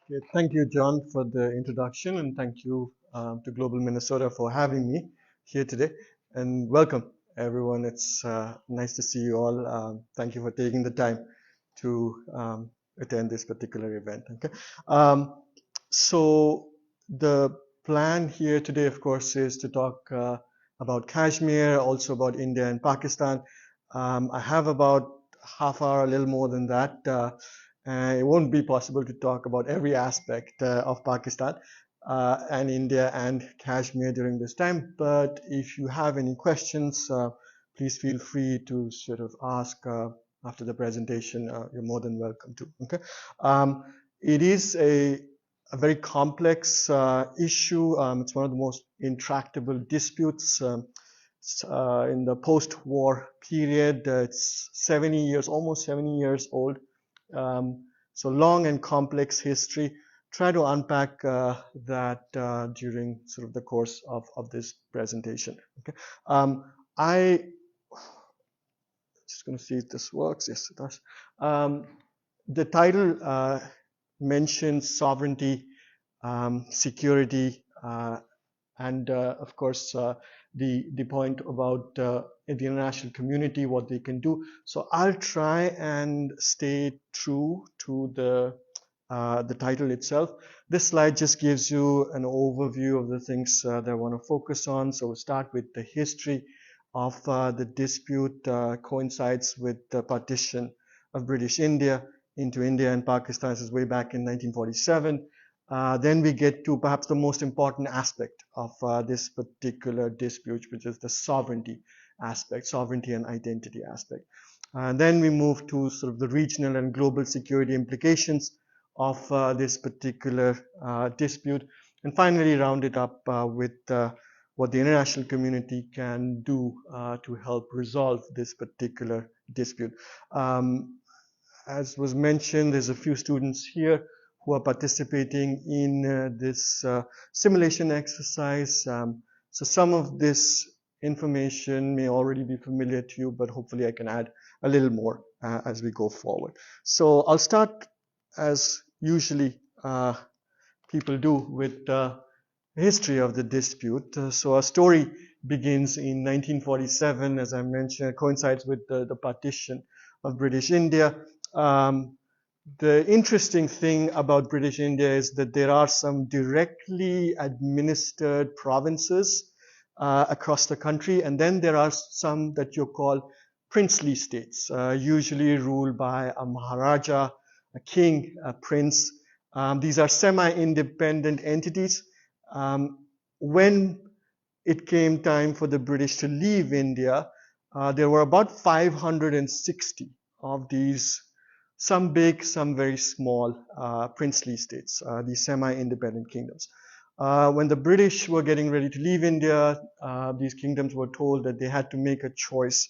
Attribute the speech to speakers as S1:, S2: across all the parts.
S1: Okay, thank you, John, for the introduction, and thank you to Global Minnesota for having me here today. And welcome, everyone. It's nice to see you all. Thank you for taking the time to attend this particular event. Okay. So the plan here today, of course, is to talk about Kashmir, also about India and Pakistan. I have about half hour, a little more than that. It won't be possible to talk about every aspect of Pakistan and India and Kashmir during this time. But if you have any questions, please feel free to sort of ask after the presentation. You're more than welcome to. Okay. It is a very complex issue. It's one of the most intractable disputes in the post-war period. It's 70 years, almost 70 years old. So long and complex history. Try to unpack that during sort of the course of this presentation. Okay. I just going to see if this works. Yes, it does. The title mentions sovereignty, security, and of course the point about the international community, what they can do. So I'll try and stay true to the title itself. This slide just gives you an overview of the things that I want to focus on. So we'll start with the history of the dispute. Coincides with the partition of British India into India and Pakistan. This is way back in 1947. Then we get to perhaps the most important aspect of this particular dispute, which is the sovereignty aspect, sovereignty and identity aspect. Then we move to sort of the regional and global security implications of this particular dispute, and finally round it up with what the international community can do to help resolve this particular dispute. As was mentioned, there's a few students here who are participating in this simulation exercise. So some of this information may already be familiar to you, but hopefully I can add a little more as we go forward. So I'll start as usually people do with the history of the dispute. So our story begins in 1947, as I mentioned, coincides with the partition of British India. The interesting thing about British India is that there are some directly administered provinces across the country, and then there are some that you call princely states, usually ruled by a Maharaja, a king, a prince. These are semi-independent entities. When it came time for the British to leave India, there were about 560 of these, some big, some very small princely states, these semi-independent kingdoms. When the British were getting ready to leave India, these kingdoms were told that they had to make a choice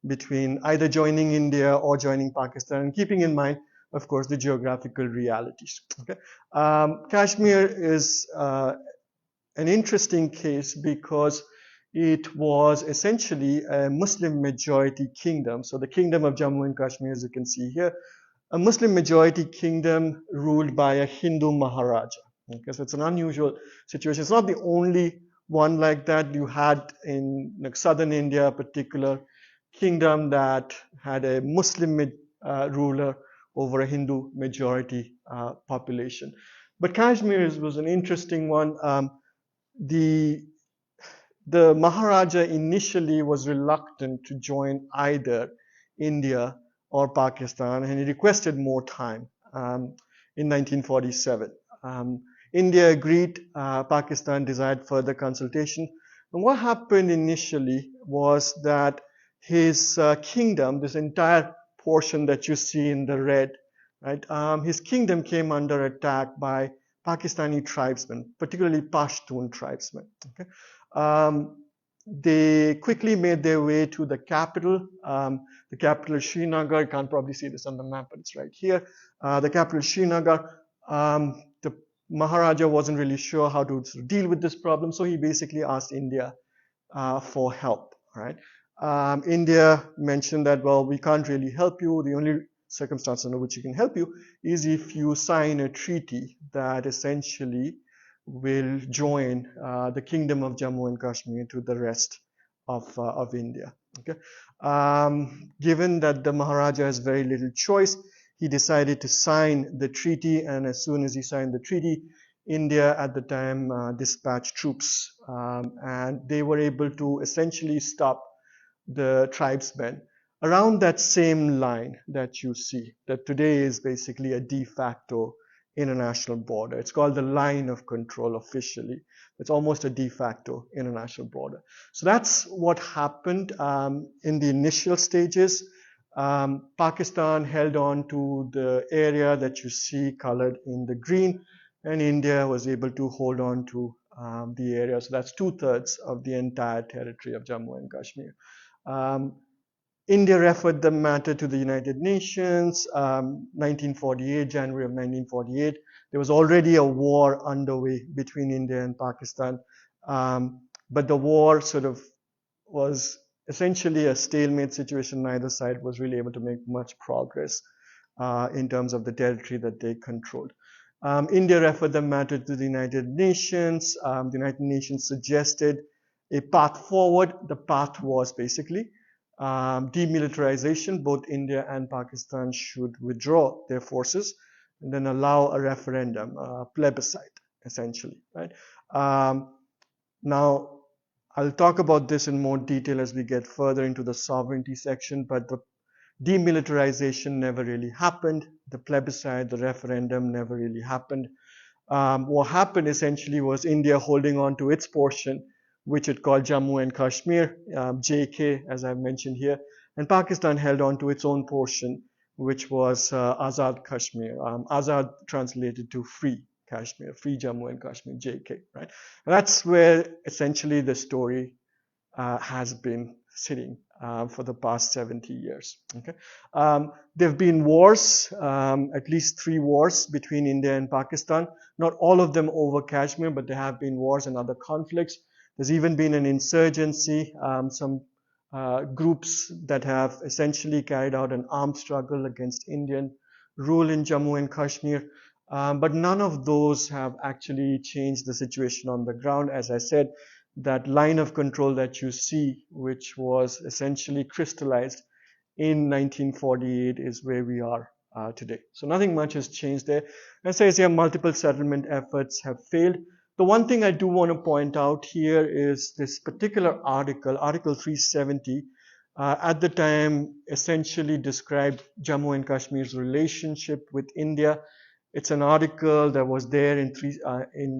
S1: between either joining India or joining Pakistan, keeping in mind, of course, the geographical realities. Okay? Kashmir is an interesting case because it was essentially a Muslim majority kingdom. So the kingdom of Jammu and Kashmir, as you can see here, a Muslim majority kingdom ruled by a Hindu Maharaja. Okay, so it's an unusual situation. It's not the only one like that. You had in southern India a particular kingdom that had a Muslim ruler over a Hindu majority population. But Kashmir was an interesting one. The Maharaja initially was reluctant to join either India or Pakistan, and he requested more time in 1947. India agreed, Pakistan desired further consultation. And what happened initially was that his kingdom, this entire portion that you see in the red, right, his kingdom came under attack by Pakistani tribesmen, particularly Pashtun tribesmen. Okay? They quickly made their way to the capital Srinagar. You can't probably see this on the map, but it's right here. The capital Srinagar. The Maharaja wasn't really sure how to deal with this problem, so he basically asked India for help. Right? India mentioned that, well, we can't really help you. The only circumstance under which it can help you is if you sign a treaty that essentially will join the kingdom of Jammu and Kashmir to the rest of India. Okay. Given that the Maharaja has very little choice, he decided to sign the treaty, and as soon as he signed the treaty, India at the time dispatched troops, and they were able to essentially stop the tribesmen around that same line that you see, that today is basically a de facto international border. It's called the line of control officially. It's almost a de facto international border. So that's what happened in the initial stages. Pakistan held on to the area that you see colored in the green, and India was able to hold on to the area. So that's 2/3 of the entire territory of Jammu and Kashmir. India referred the matter to the United Nations, 1948, January of 1948. There was already a war underway between India and Pakistan, but the war sort of was essentially a stalemate situation. Neither side was really able to make much progress in terms of the territory that they controlled. India referred the matter to the United Nations. The United Nations suggested a path forward. The path was basically demilitarization. Both India and Pakistan should withdraw their forces and then allow a referendum, a plebiscite, essentially. Right? Now, I'll talk about this in more detail as we get further into the sovereignty section, but the demilitarization never really happened. The plebiscite, the referendum never really happened. What happened essentially was India holding on to its portion, which it called Jammu and Kashmir, JK, as I've mentioned here, and Pakistan held on to its own portion, which was Azad Kashmir. Azad translated to free Kashmir, free Jammu and Kashmir, JK, right? And that's where essentially the story has been sitting for the past 70 years. Okay, there have been wars, at least 3 wars between India and Pakistan. Not all of them over Kashmir, but there have been wars and other conflicts. There's even been an insurgency, some groups that have essentially carried out an armed struggle against Indian rule in Jammu and Kashmir. But none of those have actually changed the situation on the ground. As I said, that line of control that you see, which was essentially crystallized in 1948, is where we are today. So nothing much has changed there. As I say, multiple settlement efforts have failed. The one thing I do want to point out here is this particular article, Article 370, at the time essentially described Jammu and Kashmir's relationship with India. It's an article that was there in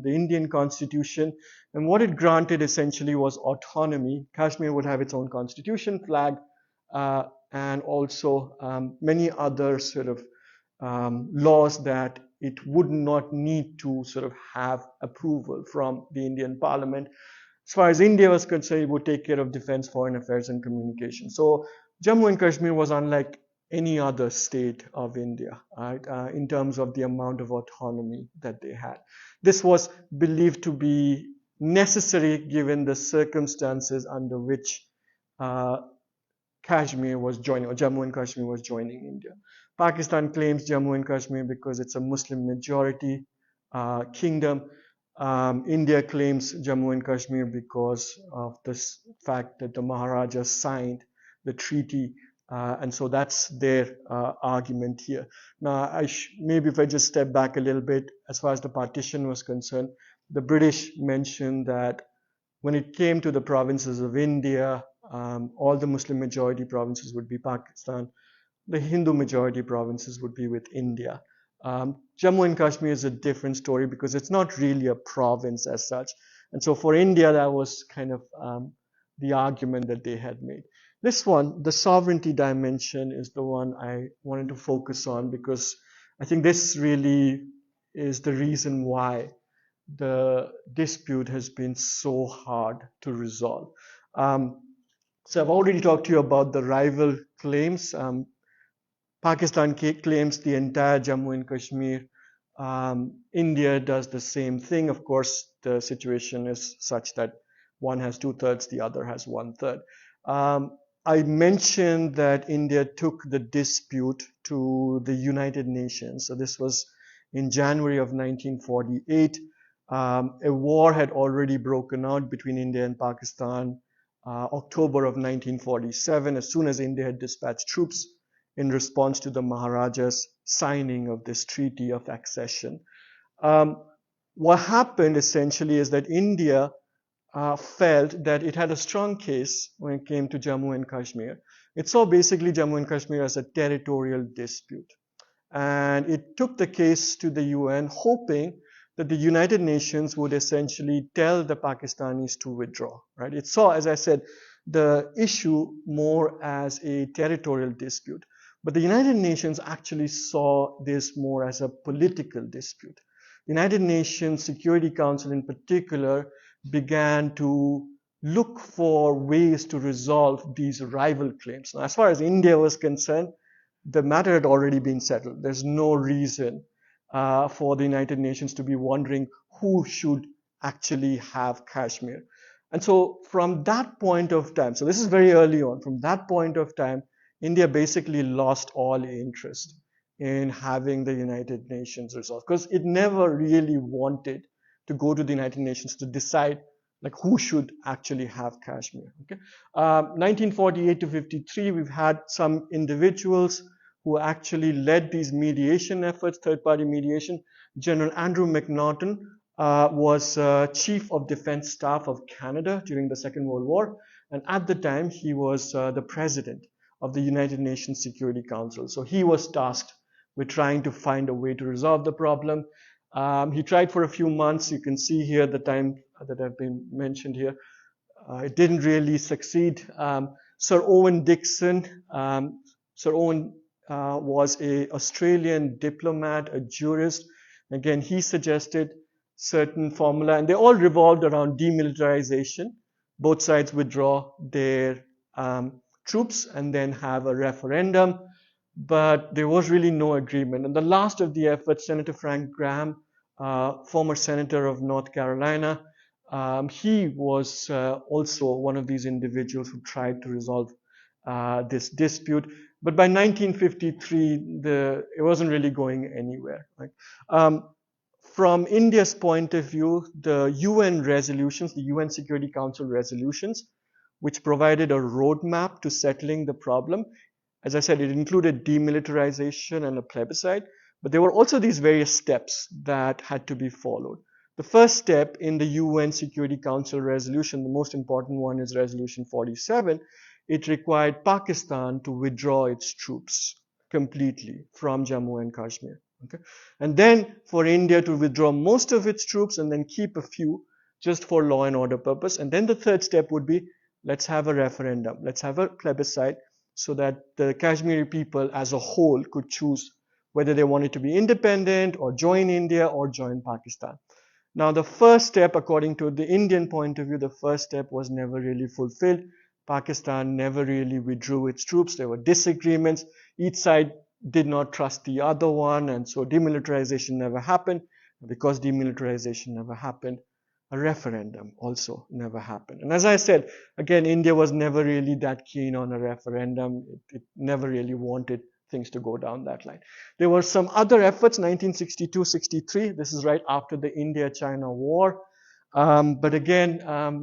S1: the Indian constitution, and what it granted essentially was autonomy. Kashmir would have its own constitution, flag, and also many other sort of laws that it would not need to sort of have approval from the Indian Parliament. As far as India was concerned, it would take care of defense, foreign affairs, and communication. So Jammu and Kashmir was unlike any other state of India, right, in terms of the amount of autonomy that they had. This was believed to be necessary given the circumstances under which Kashmir was joining, or Jammu and Kashmir was joining India. Pakistan claims Jammu and Kashmir because it's a Muslim majority kingdom. India claims Jammu and Kashmir because of this fact that the Maharaja signed the treaty, and so that's their argument here. Now, maybe if I just step back a little bit, as far as the partition was concerned, the British mentioned that when it came to the provinces of India, all the Muslim majority provinces would be Pakistan. The Hindu majority provinces would be with India. Jammu and Kashmir is a different story because it's not really a province as such. And so for India, that was kind of the argument that they had made. This one, the sovereignty dimension, is the one I wanted to focus on because I think this really is the reason why the dispute has been so hard to resolve. So I've already talked to you about the rival claims. Pakistan claims the entire Jammu and Kashmir. India does the same thing. Of course, the situation is such that one has 2/3, the other has 1/3. I mentioned that India took the dispute to the United Nations. So this was in January of 1948. A war had already broken out between India and Pakistan, October of 1947, as soon as India had dispatched troops in response to the Maharaja's signing of this treaty of accession. What happened essentially is that India felt that it had a strong case when it came to Jammu and Kashmir. It saw basically Jammu and Kashmir as a territorial dispute. And it took the case to the UN, hoping that the United Nations would essentially tell the Pakistanis to withdraw. Right? It saw, as I said, the issue more as a territorial dispute. But the United Nations actually saw this more as a political dispute. The United Nations Security Council in particular began to look for ways to resolve these rival claims. Now, as far as India was concerned, the matter had already been settled. There's no reason for the United Nations to be wondering who should actually have Kashmir. And so from that point of time, so this is very early on, from that point of time, India basically lost all interest in having the United Nations resolve, because it never really wanted to go to the United Nations to decide like who should actually have Kashmir. Okay, 1948 to 53, we've had some individuals who actually led these mediation efforts, third-party mediation. General Andrew McNaughton was Chief of Defense Staff of Canada during the Second World War, and at the time he was the President of the United Nations Security Council. So he was tasked with trying to find a way to resolve the problem. He tried for a few months. You can see here the time that have been mentioned here. It didn't really succeed. Sir Owen Dixon. Sir Owen was an Australian diplomat, a jurist. Again, he suggested certain formula, and they all revolved around demilitarization. Both sides withdraw their troops and then have a referendum. But there was really no agreement. And the last of the efforts, Senator Frank Graham, former senator of North Carolina, he was also one of these individuals who tried to resolve this dispute. But by 1953, it wasn't really going anywhere. Right? From India's point of view, the UN resolutions, the UN Security Council resolutions, which provided a roadmap to settling the problem, as I said, it included demilitarization and a plebiscite, but there were also these various steps that had to be followed. The first step in the UN Security Council resolution, the most important one is Resolution 47, it required Pakistan to withdraw its troops completely from Jammu and Kashmir. Okay? And then for India to withdraw most of its troops and then keep a few just for law and order purpose. And then the third step would be, let's have a referendum, let's have a plebiscite, so that the Kashmiri people as a whole could choose whether they wanted to be independent or join India or join Pakistan. Now, the first step, according to the Indian point of view, the first step was never really fulfilled. Pakistan never really withdrew its troops. There were disagreements. Each side did not trust the other one, and so demilitarization never happened. Because demilitarization never happened, a referendum also never happened. And as I said, again, India was never really that keen on a referendum. It never really wanted things to go down that line. There were some other efforts, 1962-63. This is right after the India-China war. But again,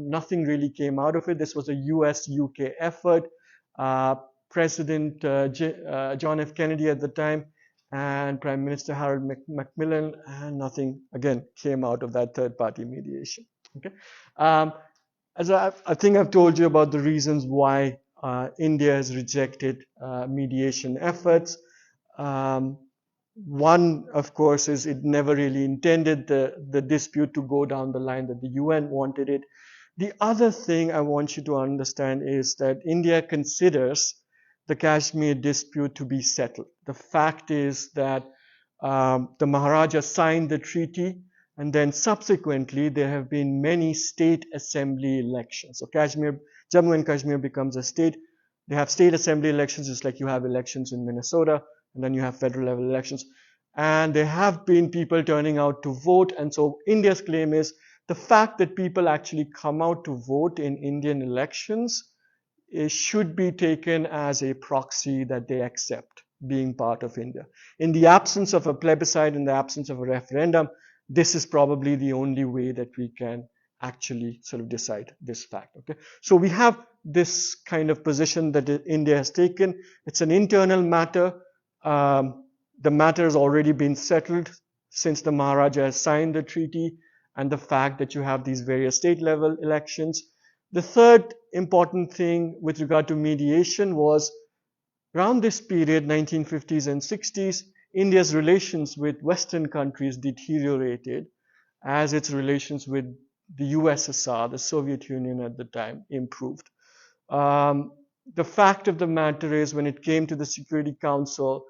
S1: nothing really came out of it. This was a US-UK effort. President John F. Kennedy at the time and Prime Minister Harold Macmillan, and nothing again came out of that third-party mediation. Okay, as I think I've told you about the reasons why India has rejected mediation efforts. One, of course, is it never really intended the dispute to go down the line that the UN wanted it. The other thing I want you to understand is that India considers the Kashmir dispute to be settled. The fact is that the Maharaja signed the treaty, and then subsequently there have been many state assembly elections. So Jammu and Kashmir becomes a state. They have state assembly elections just like you have elections in Minnesota, and then you have federal level elections. And there have been people turning out to vote, and so India's claim is the fact that people actually come out to vote in Indian elections should be taken as a proxy that they accept being part of India. In the absence of a plebiscite, in the absence of a referendum, this is probably the only way that we can actually sort of decide this fact. Okay, so we have this kind of position that India has taken. It's an internal matter. The matter has already been settled since the Maharaja has signed the treaty, and the fact that you have these various state level elections. The third important thing with regard to mediation was around this period, 1950s and 60s, India's relations with Western countries deteriorated as its relations with the USSR, the Soviet Union at the time, improved. The fact of the matter is, when it came to the Security Council,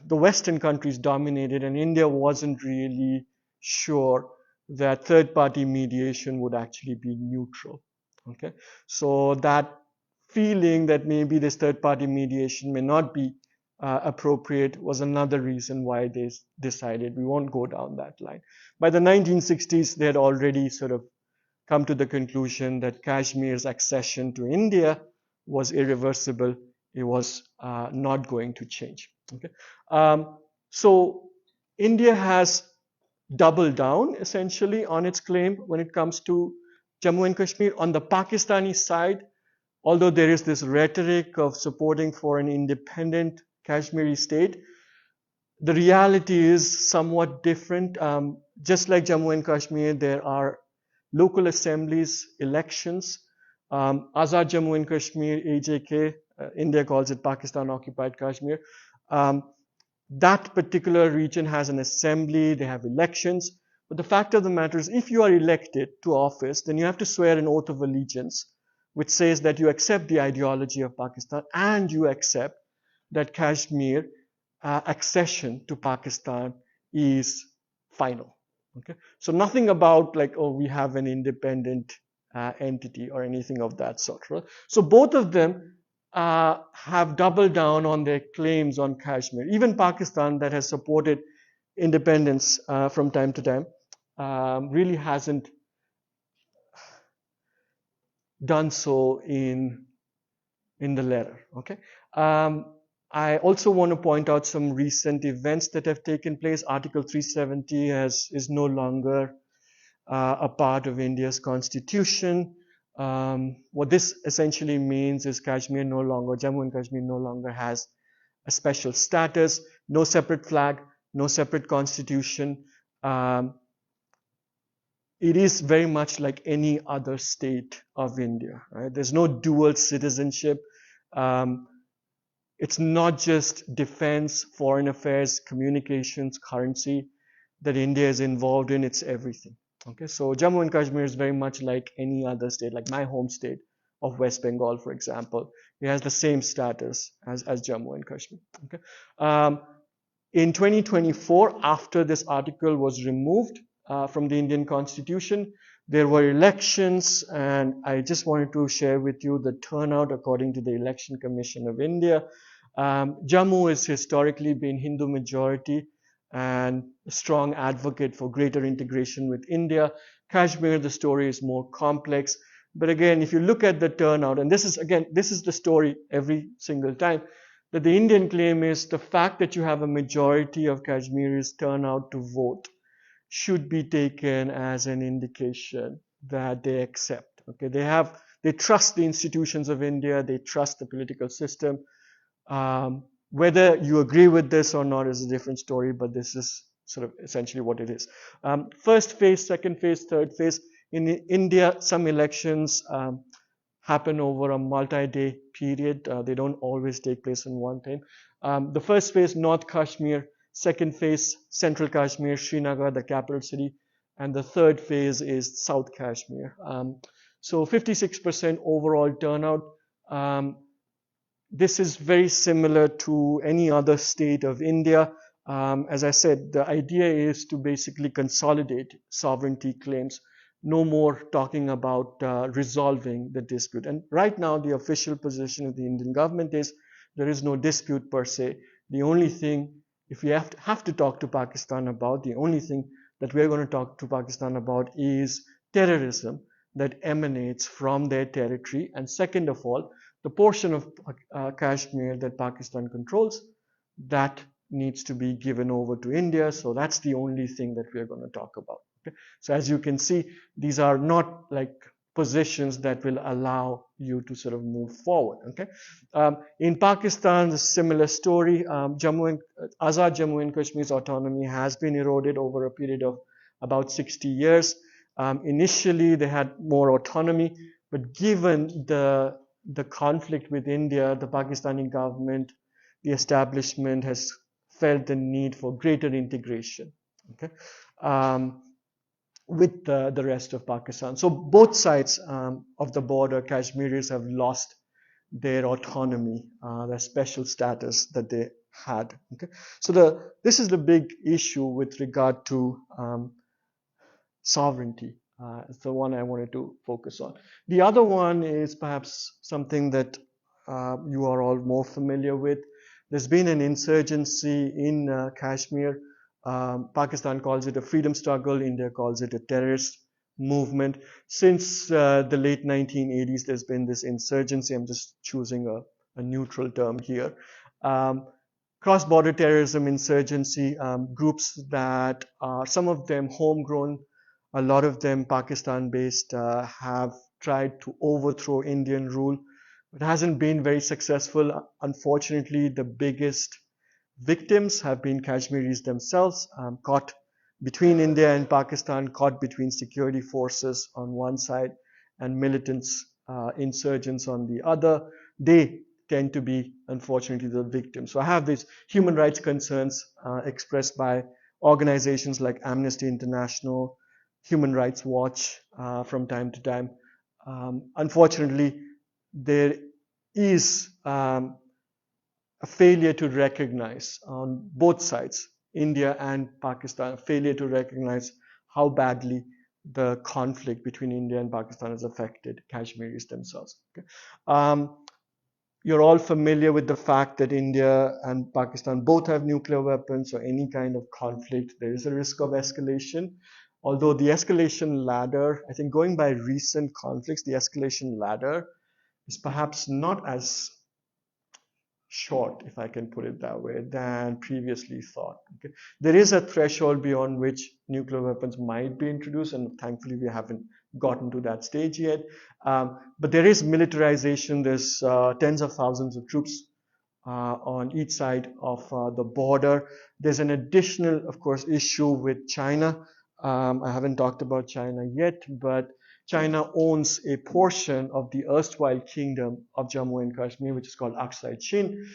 S1: the Western countries dominated, and India wasn't really sure that third-party mediation would actually be neutral. Okay, so that feeling that maybe this third-party mediation may not be appropriate was another reason why they decided we won't go down that line. By the 1960s, they had already sort of come to the conclusion that Kashmir's accession to India was irreversible. It was not going to change. Okay, so India has doubled down essentially on its claim when it comes to Jammu and Kashmir. On the Pakistani side, although there is this rhetoric of supporting for an independent Kashmiri state, the reality is somewhat different. Just like Jammu and Kashmir, there are local assemblies, elections. Azad Jammu and Kashmir, AJK, India calls it Pakistan Occupied Kashmir. That particular region has an assembly, they have elections. But the fact of the matter is, if you are elected to office, then you have to swear an oath of allegiance, which says that you accept the ideology of Pakistan and you accept that Kashmir accession to Pakistan is final. Okay, so nothing about like, oh, we have an independent entity or anything of that sort. Right? So both of them have doubled down on their claims on Kashmir. Even Pakistan, that has supported independence from time to time, really hasn't done so in the letter. Okay. I also want to point out some recent events that have taken place. Article 370 is no longer a part of India's constitution. What this essentially means is Jammu and Kashmir no longer has a special status, no separate flag, no separate constitution. It is very much like any other state of India. Right? There's no dual citizenship. It's not just defense, foreign affairs, communications, currency that India is involved in, it's everything. Okay, so Jammu and Kashmir is very much like any other state, like my home state of West Bengal, for example. It has the same status as Jammu and Kashmir. Okay. In 2024, after this article was removed from the Indian Constitution, there were elections, and I just wanted to share with you the turnout according to the Election Commission of India. Jammu has historically been Hindu majority and a strong advocate for greater integration with India. Kashmir, the story is more complex. But again, if you look at the turnout, and this is the story every single time, that the Indian claim is the fact that you have a majority of Kashmiris turn out to vote should be taken as an indication that they accept. Okay, they trust the institutions of India, they trust the political system. Whether you agree with this or not is a different story, but this is sort of essentially what it is. First phase, second phase, third phase. In India, some elections happen over a multi-day period. They don't always take place in one time. The first phase, North Kashmir. Second phase, Central Kashmir, Srinagar, the capital city. And the third phase is South Kashmir. So 56% overall turnout. This is very similar to any other state of India. As I said, the idea is to basically consolidate sovereignty claims, no more talking about resolving the dispute. And right now, the official position of the Indian government is there is no dispute per se. The only thing, if we have to talk to Pakistan about, the only thing that we're going to talk to Pakistan about is terrorism, that emanates from their territory, and second of all, the portion of Kashmir that Pakistan controls, that needs to be given over to India. So that's the only thing that we are going to talk about. Okay? So as you can see, these are not like positions that will allow you to sort of move forward. Okay, in Pakistan, a similar story. Azad Jammu and Kashmir's autonomy has been eroded over a period of about 60 years. Initially, they had more autonomy, but given the conflict with India, the Pakistani government, the establishment has felt the need for greater integration. Okay. With the rest of Pakistan. So both sides of the border, Kashmiris have lost their autonomy, their special status that they had. Okay? So this is the big issue with regard to sovereignty. It's the one I wanted to focus on. The other one is perhaps something that you are all more familiar with. There's been an insurgency in Kashmir. Pakistan calls it a freedom struggle. India calls it a terrorist movement. Since the late 1980s, there's been this insurgency. I'm just choosing a neutral term here. Cross-border terrorism insurgency, groups that are some of them homegrown, a lot of them Pakistan-based, have tried to overthrow Indian rule. It hasn't been very successful. Unfortunately, the biggest victims have been Kashmiris themselves, caught between India and Pakistan, caught between security forces on one side and militants, insurgents on the other. They tend to be, unfortunately, the victims. So I have these human rights concerns expressed by organizations like Amnesty International, Human Rights Watch from time to time. Unfortunately, there is a failure to recognize on both sides, India and Pakistan, a failure to recognize how badly the conflict between India and Pakistan has affected Kashmiris themselves. Okay? You're all familiar with the fact that India and Pakistan both have nuclear weapons, so any kind of conflict, there is a risk of escalation. Although the escalation ladder, I think going by recent conflicts, the escalation ladder is perhaps not as short, if I can put it that way, than previously thought. Okay? There is a threshold beyond which nuclear weapons might be introduced, and thankfully we haven't gotten to that stage yet. But there is militarization. There's tens of thousands of troops on each side of the border. There's an additional, of course, issue with China. I haven't talked about China yet, but China owns a portion of the erstwhile kingdom of Jammu and Kashmir, which is called Aksai Chin,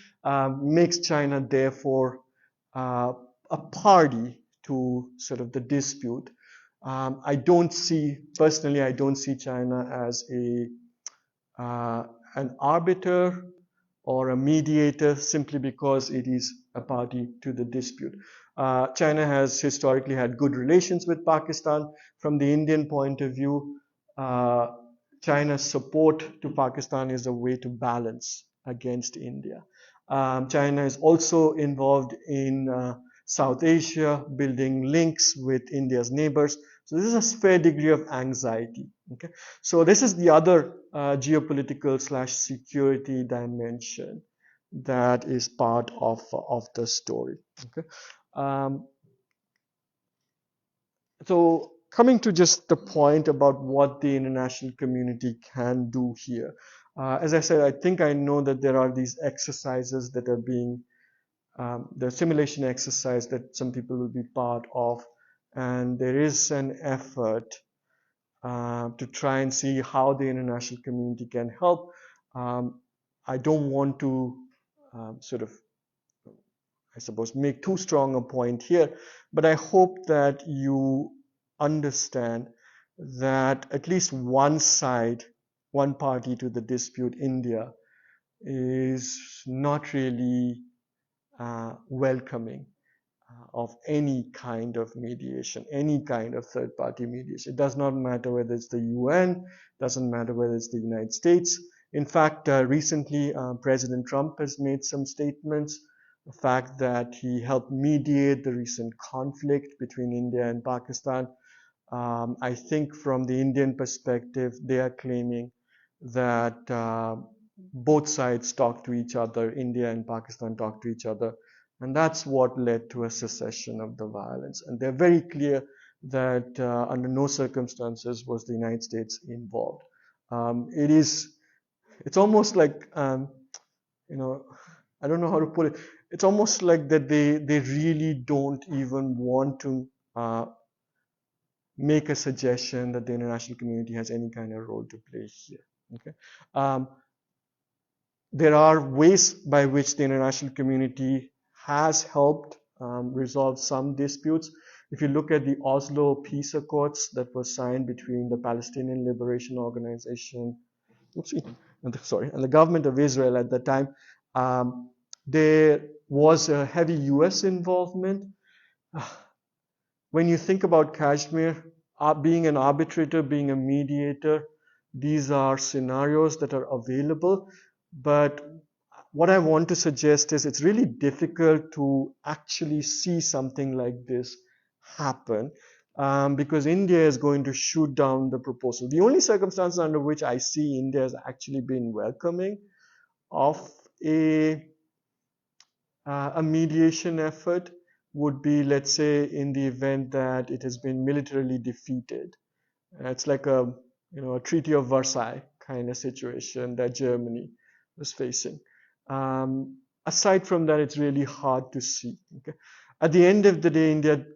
S1: makes China therefore a party to sort of the dispute. Personally, I don't see China as an arbiter or a mediator simply because it is a party to the dispute. China has historically had good relations with Pakistan. From the Indian point of view, China's support to Pakistan is a way to balance against India. China is also involved in South Asia, building links with India's neighbors. So this is a fair degree of anxiety. Okay, so this is the other geopolitical / security dimension that is part of the story. Okay, so coming to just the point about what the international community can do here. As I said, I think I know that there are these exercises that are being, the simulation exercise that some people will be part of, and there is an effort to try and see how the international community can help. I don't want to sort of, I suppose, make too strong a point here, but I hope that you understand that at least one side, one party to the dispute, India, is not really welcoming of any kind of mediation, any kind of third-party mediation. It does not matter whether it's the UN, doesn't matter whether it's the United States. In fact, recently President Trump has made some statements. The fact that he helped mediate the recent conflict between India and Pakistan. I think from the Indian perspective, they are claiming that both sides talk to each other, India and Pakistan talk to each other, and that's what led to a cessation of the violence. And they're very clear that under no circumstances was the United States involved. It's almost like, you know, I don't know how to put it. It's almost like that they really don't even want to make a suggestion that the international community has any kind of role to play here. Okay, there are ways by which the international community has helped resolve some disputes. If you look at the Oslo Peace Accords that were signed between the Palestinian Liberation Organization, and the government of Israel at that time, there was a heavy US involvement. When you think about Kashmir, being an arbitrator, being a mediator, these are scenarios that are available. But what I want to suggest is it's really difficult to actually see something like this happen because India is going to shoot down the proposal. The only circumstances under which I see India has actually been welcoming of a mediation effort would be, let's say, in the event that it has been militarily defeated. It's like a Treaty of Versailles kind of situation that Germany was facing. Aside from that, it's really hard to see. Okay? At the end of the day, India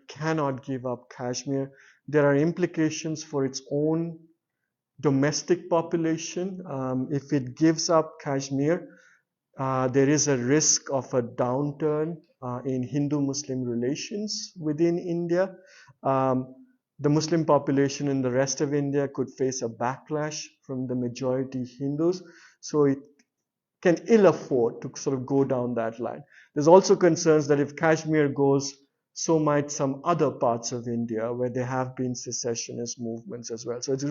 S1: cannot give up Kashmir. There are implications for its own domestic population. If it gives up Kashmir, there is a risk of a downturn in Hindu-Muslim relations within India. The Muslim population in the rest of India could face a backlash from the majority Hindus, so it can ill afford to sort of go down that line. There's also concerns that if Kashmir goes, so might some other parts of India where there have been secessionist movements as well. So it's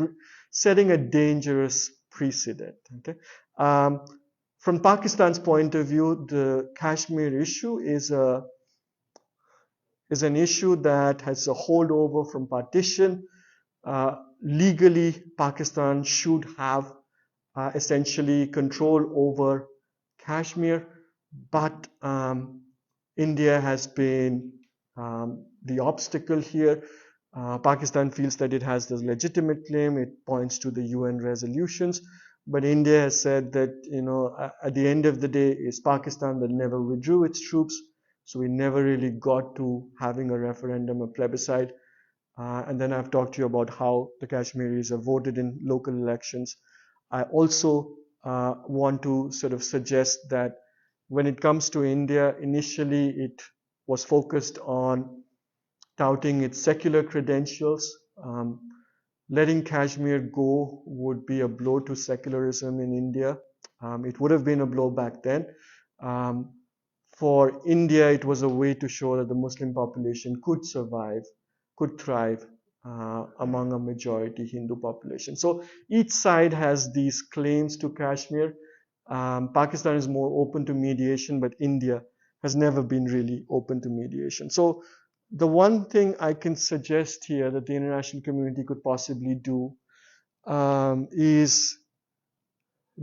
S1: setting a dangerous precedent. Okay? From Pakistan's point of view, the Kashmir issue is an issue that has a holdover from partition. Legally, Pakistan should have essentially control over Kashmir, but India has been the obstacle here. Pakistan feels that it has this legitimate claim. It points to the UN resolutions, but India has said that, at the end of the day, it's Pakistan that never withdrew its troops. So we never really got to having a referendum, a plebiscite. And then I've talked to you about how the Kashmiris have voted in local elections. I also want to sort of suggest that when it comes to India, initially it was focused on touting its secular credentials. Letting Kashmir go would be a blow to secularism in India. It would have been a blow back then. For India, it was a way to show that the Muslim population could survive, could thrive among a majority Hindu population. So each side has these claims to Kashmir. Pakistan is more open to mediation, but India has never been really open to mediation. So the one thing I can suggest here that the international community could possibly do is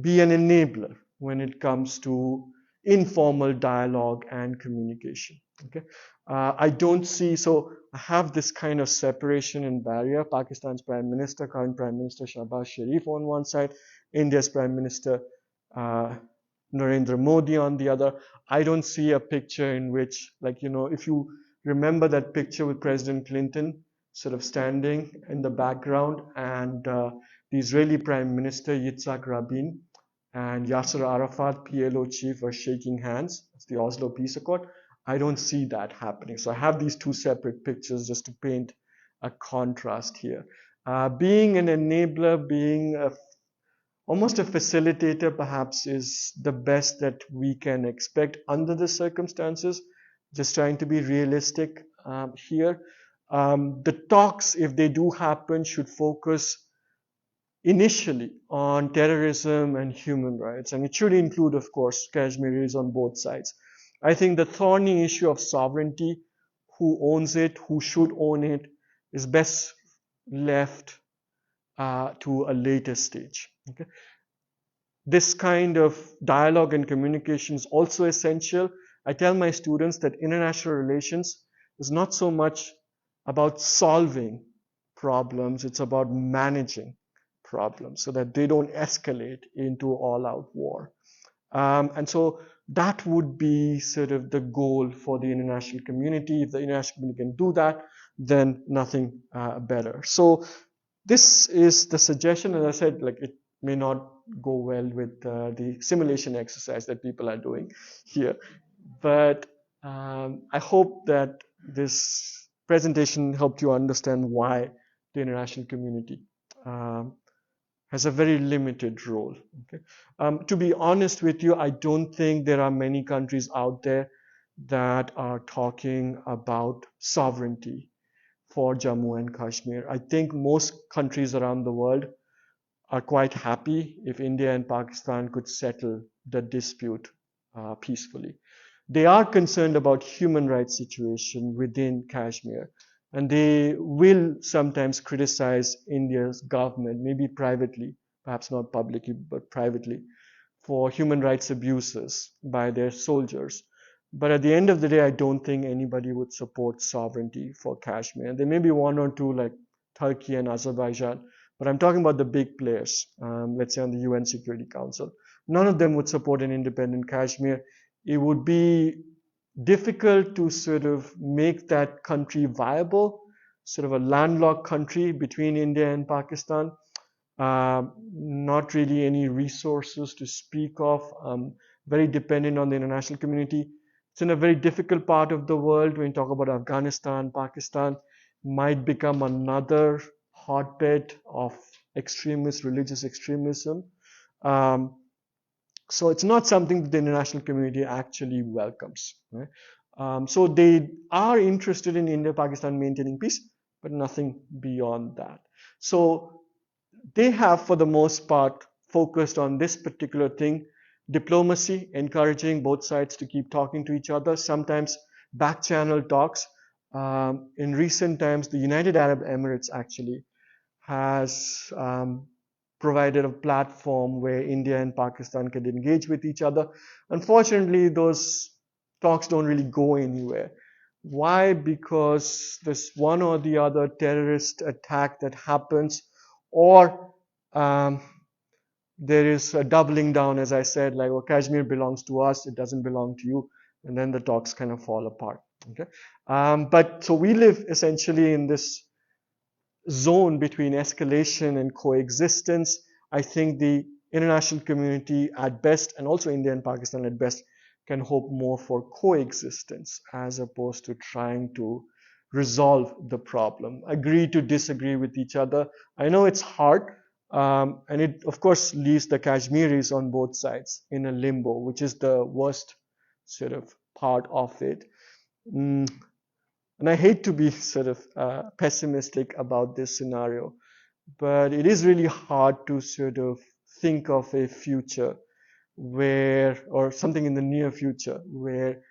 S1: be an enabler when it comes to informal dialogue and communication. Okay, I don't see, so I have this kind of separation and barrier. Pakistan's Prime Minister, current Prime Minister Shahbaz Sharif on one side, India's Prime Minister Narendra Modi on the other. I don't see a picture in which, if you remember that picture with President Clinton sort of standing in the background and the Israeli Prime Minister Yitzhak Rabin and Yasser Arafat, PLO chief, are shaking hands. It's the Oslo Peace Accord. I don't see that happening. So I have these two separate pictures just to paint a contrast here. Being an enabler, being almost a facilitator perhaps is the best that we can expect under the circumstances. Just trying to be realistic here. The talks, if they do happen, should focus initially on terrorism and human rights, and it should include, of course, Kashmiris on both sides. I think the thorny issue of sovereignty, who owns it, who should own it, is best left to a later stage. Okay? This kind of dialogue and communication is also essential. I tell my students that international relations is not so much about solving problems, it's about managing problems so that they don't escalate into all-out war. And so that would be sort of the goal for the international community. If the international community can do that, then nothing better. So this is the suggestion. As I said, like, it may not go well with the simulation exercise that people are doing here. But I hope that this presentation helped you understand why the international community has a very limited role. Okay? To be honest with you, I don't think there are many countries out there that are talking about sovereignty for Jammu and Kashmir. I think most countries around the world are quite happy if India and Pakistan could settle the dispute peacefully. They are concerned about human rights situation within Kashmir, and they will sometimes criticize India's government, maybe privately, perhaps not publicly, but privately, for human rights abuses by their soldiers. But at the end of the day, I don't think anybody would support sovereignty for Kashmir. There may be one or two like Turkey and Azerbaijan, but I'm talking about the big players, let's say on the UN Security Council. None of them would support an independent Kashmir. It would be difficult to sort of make that country viable, sort of a landlocked country between India and Pakistan. Not really any resources to speak of, very dependent on the international community. It's in a very difficult part of the world. When you talk about Afghanistan, Pakistan might become another hotbed of extremist religious extremism. So it's not something that the international community actually welcomes. Right? So they are interested in India, Pakistan maintaining peace, but nothing beyond that. So they have, for the most part, focused on this particular thing: diplomacy, encouraging both sides to keep talking to each other, sometimes back-channel talks. In recent times, the United Arab Emirates actually has provided a platform where India and Pakistan can engage with each other. Unfortunately, those talks don't really go anywhere. Why? Because there's one or the other terrorist attack that happens, or there is a doubling down, as I said, like, well, Kashmir belongs to us, it doesn't belong to you, and then the talks kind of fall apart. Okay, but so we live essentially in this zone between escalation and coexistence. I think the international community at best, and also India and Pakistan at best, can hope more for coexistence as opposed to trying to resolve the problem, agree to disagree with each other. I know it's hard, and it of course leaves the Kashmiris on both sides in a limbo, which is the worst sort of part of it. And I hate to be sort of pessimistic about this scenario, but it is really hard to sort of think of a future where, or something in the near future, where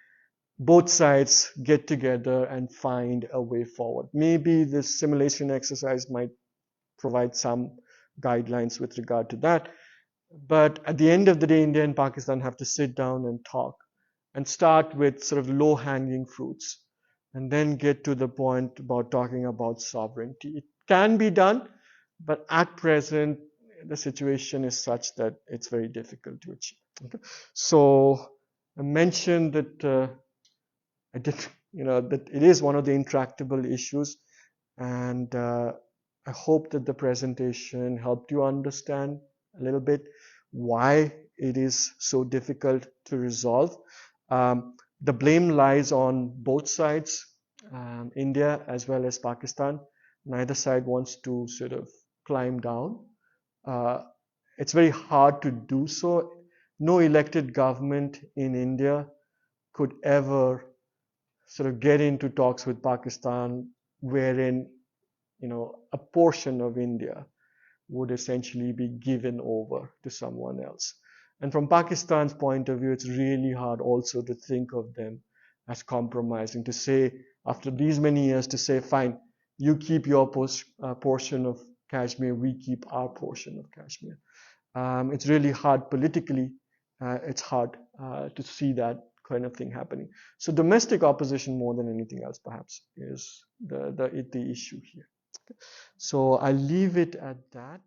S1: both sides get together and find a way forward. Maybe this simulation exercise might provide some guidelines with regard to that. But at the end of the day, India and Pakistan have to sit down and talk and start with sort of low-hanging fruits and then get to the point about talking about sovereignty. It can be done, but at present, the situation is such that it's very difficult to achieve. Okay? So I mentioned that that it is one of the intractable issues, and I hope that the presentation helped you understand a little bit why it is so difficult to resolve. The blame lies on both sides, India as well as Pakistan. Neither side wants to sort of climb down. It's very hard to do so. No elected government in India could ever sort of get into talks with Pakistan wherein, a portion of India would essentially be given over to someone else. And from Pakistan's point of view, it's really hard also to think of them as compromising, to say, after these many years, to say, fine, you keep your portion of Kashmir, we keep our portion of Kashmir. It's really hard politically. It's hard to see that kind of thing happening. So domestic opposition, more than anything else, perhaps, is the issue here. So I'll leave it at that.